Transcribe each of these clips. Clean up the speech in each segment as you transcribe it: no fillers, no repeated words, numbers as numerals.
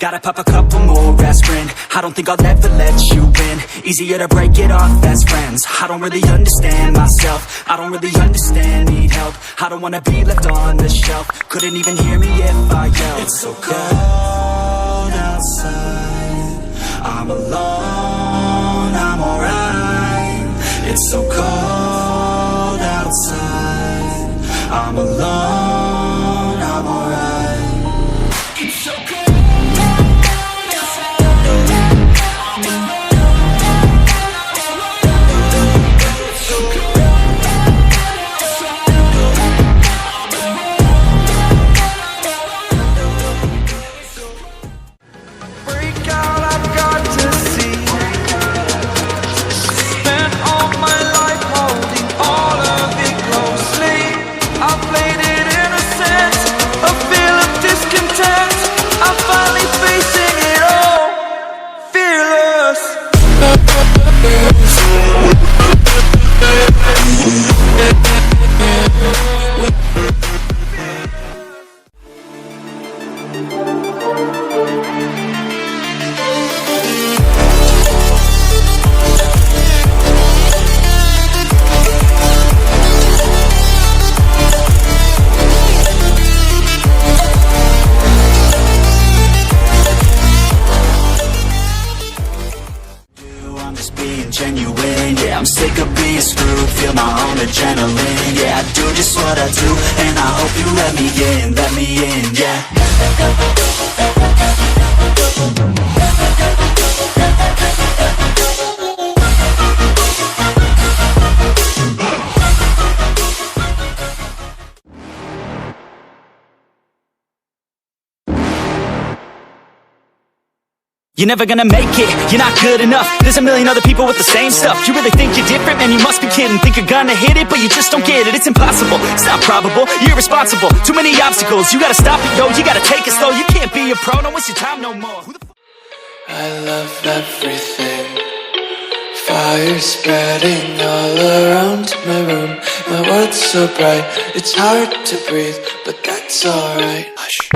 Gotta pop a couple more aspirin. I don't think I'll ever let you in. Easier to break it off best friends. I don't really understand myself. I don't really understand, need help. I don't wanna be left on the shelf. Couldn't even hear me if I yelled. It's so cold outside, I'm alone, I'm alright. It's so cold outside, I'm alone, I'm alright. It's so cold. Genuine, yeah, I'm sick of being screwed. Feel my own adrenaline, yeah, I do just what I do, and I hope you let me in, yeah. You're never gonna make it, you're not good enough. There's a million other people with the same stuff. You really think you're different? Man, you must be kidding. Think you're gonna hit it, but you just don't get it. It's impossible, it's not probable, you're irresponsible. Too many obstacles, you gotta stop it, yo. You gotta take it slow, you can't be a pro. Don't waste your time no more. I love everything. Fire spreading all around my room. My world's so bright, it's hard to breathe, but that's alright. Hush.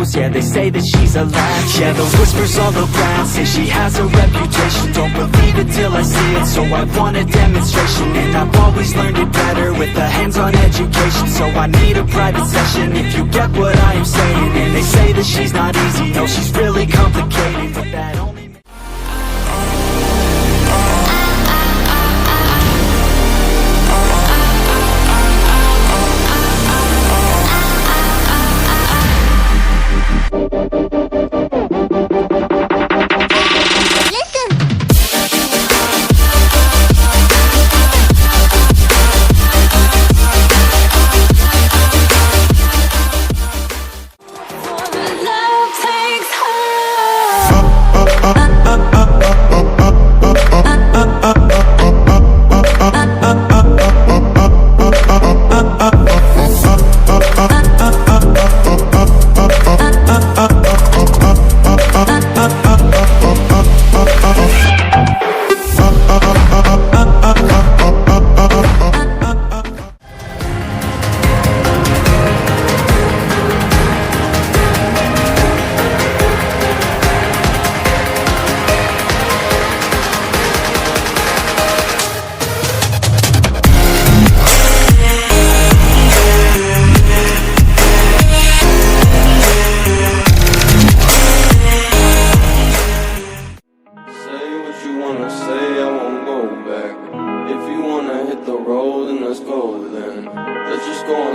knows, yeah, they say that she's a latch. Yeah, those whispers all around say she has a reputation. Don't believe it till I see it, so I want a demonstration. And I've always learned it better with a hands-on education. So I need a private session if you get what I am saying. And they say that she's not easy, no, she's really complicated, but that only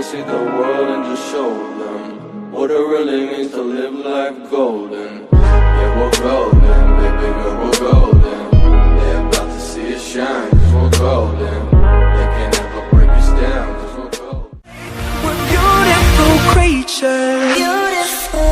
see the world and just show them what it really means to live life golden. Yeah, we're golden, baby girl, we're golden. They're about to see us shine, cause we're golden. They can't ever break us down, cause we're golden. We're beautiful creatures. Beautiful.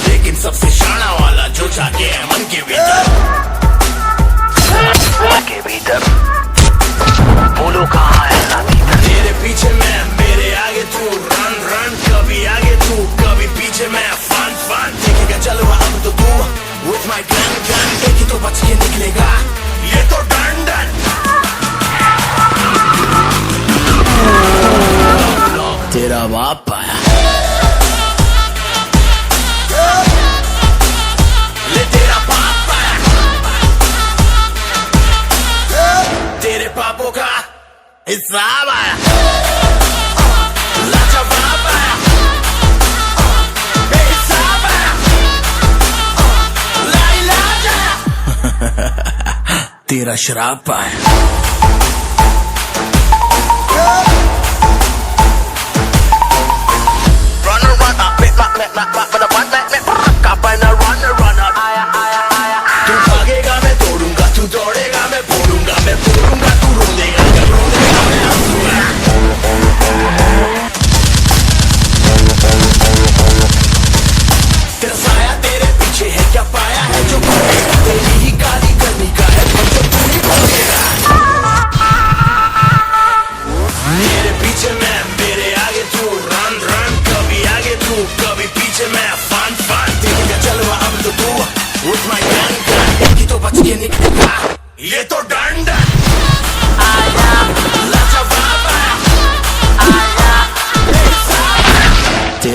लेकिन सबसे शाना वाला जो जाके है मन के भीतर, मन के भीतर बोलो कहाँ है ना भीतर। तेरे पीछे मैं, मेरे आगे तू, रन रन, कभी आगे तू कभी पीछे मैं, फन फन देखेगा चलवा अब तो तू with my gun gun, एक ही तो बच के निकलेगा ये तो डन डन। तेरा बाप आया, पापों का हिसाब आया, लाजवाब आया, बेहिसाब आया, लाइलाज आया, तेरा शराब आया। तू भागेगा मैं तो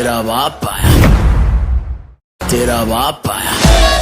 तेरा बाप आया